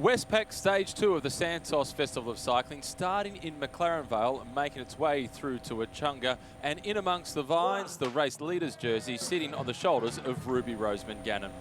Westpac Stage 2 of the Santos Festival of Cycling, starting in McLaren Vale, making its way through to Echunga, and in amongst the vines, the race leader's jersey sitting on the shoulders of Ruby Roseman Gannon.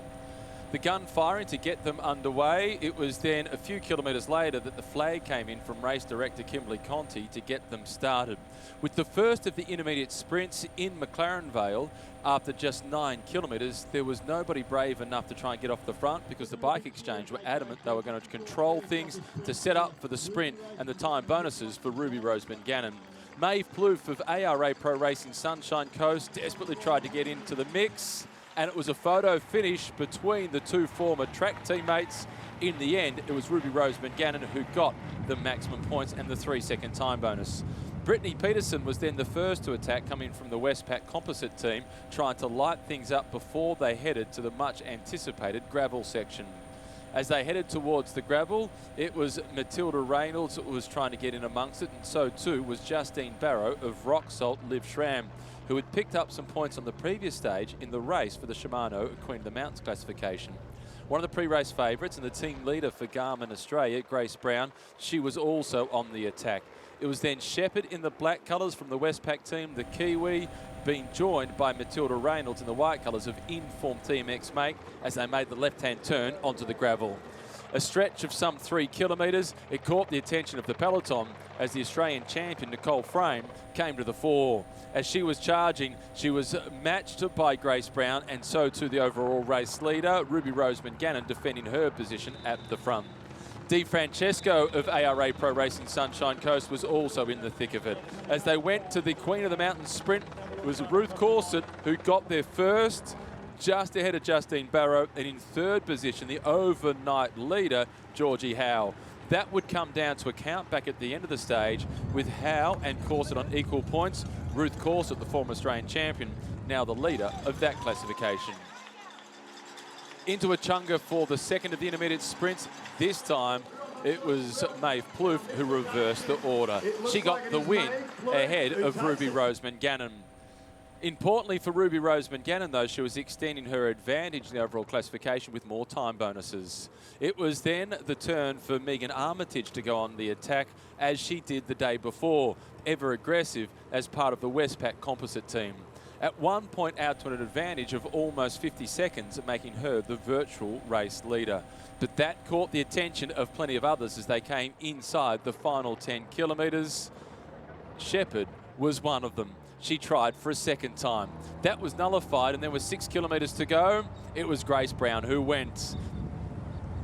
The gun firing to get them underway. It was then a few kilometres later that the flag came in from race director Kimberly Conti to get them started. With the first of the intermediate sprints in McLaren Vale, after just 9 kilometres, there was nobody brave enough to try and get off the front because the Bike Exchange were adamant they were going to control things to set up for the sprint and the time bonuses for Ruby Roseman Gannon. Maeve Plouffe of ARA Pro Racing Sunshine Coast desperately tried to get into the mix, and it was a photo finish between the two former track teammates. In the end, it was Ruby Roseman Gannon who got the maximum points and the 3-second time bonus. Brittany Peterson was then the first to attack, coming from the Westpac composite team, trying to light things up before they headed to the much anticipated gravel section. As they headed towards the gravel, it was Matilda Reynolds who was trying to get in amongst it, and so too was Justine Barrow of Rock Salt Liv Schramm, who had picked up some points on the previous stage in the race for the Shimano Queen of the Mountains classification. One of the pre-race favourites and the team leader for Garmin Australia, Grace Brown, she was also on the attack. It was then Shepherd in the black colours from the Westpac team, the Kiwi, being joined by Matilda Reynolds in the white colours of Inform TMX Make as they made the left-hand turn onto the gravel. A stretch of some 3 kilometres, it caught the attention of the peloton as the Australian champion Nicole Frame came to the fore. As she was charging, she was matched by Grace Brown, and so too the overall race leader, Ruby Roseman Gannon, defending her position at the front. Di Francesco of ARA Pro Racing Sunshine Coast was also in the thick of it. As they went to the Queen of the Mountains sprint, it was Ruth Corset who got there first, just ahead of Justine Barrow, and in third position, the overnight leader, Georgie Howe. That would come down to a count back at the end of the stage with Howe and Corset on equal points. Ruth Corset, the former Australian champion, now the leader of that classification. Into Echunga for the second of the intermediate sprints. This time, it was Maeve Plouffe who reversed the order. She got the win ahead of Ruby Roseman Gannon. Importantly for Ruby Roseman Gannon, though, she was extending her advantage in the overall classification with more time bonuses. It was then the turn for Megan Armitage to go on the attack, as she did the day before, ever aggressive as part of the Westpac composite team. At one point out to an advantage of almost 50 seconds, making her the virtual race leader. But that caught the attention of plenty of others as they came inside the final 10 kilometres. Shepherd was one of them. She tried for a second time. That was nullified, and there was 6 kilometres to go. It was Grace Brown who went.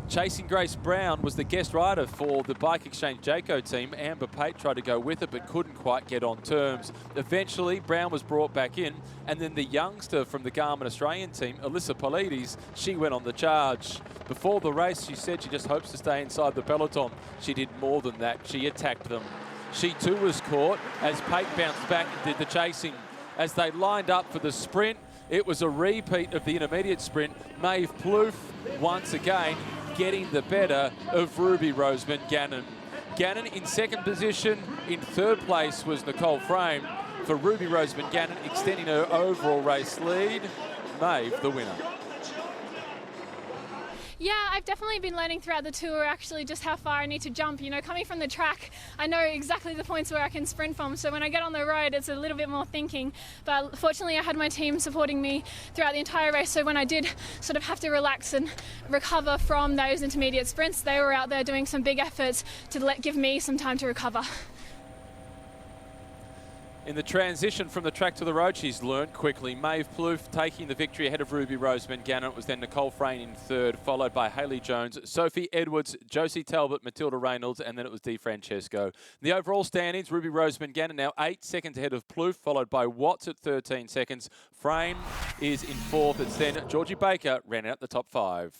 Chasing Grace Brown was the guest rider for the Bike Exchange Jayco team. Amber Pate tried to go with it, but couldn't quite get on terms. Eventually, Brown was brought back in, and then the youngster from the Garmin Australian team, Alyssa Polides, she went on the charge. Before the race, she said she just hopes to stay inside the peloton. She did more than that. She attacked them. She too was caught as Pate bounced back and did the chasing. As they lined up for the sprint, it was a repeat of the intermediate sprint. Maeve Plouffe, once again, getting the better of Ruby Roseman Gannon. Gannon in second position. In third place was Nicole Frame. For Ruby Roseman Gannon, extending her overall race lead. Maeve, the winner. Yeah, I've definitely been learning throughout the tour actually just how far I need to jump. You know, coming from the track, I know exactly the points where I can sprint from, so when I get on the road, it's a little bit more thinking. But fortunately, I had my team supporting me throughout the entire race, so when I did sort of have to relax and recover from those intermediate sprints, they were out there doing some big efforts to give me some time to recover. In the transition from the track to the road, she's learnt quickly. Maeve Plouffe taking the victory ahead of Ruby Roseman Gannon. It was then Nicole Frame in third, followed by Hayley Jones, Sophie Edwards, Josie Talbot, Matilda Reynolds, and then it was Di Francesco. The overall standings, Ruby Roseman Gannon now 8 seconds ahead of Plouffe, followed by Watts at 13 seconds. Frame is in fourth. It's then Georgie Baker ran out the top 5.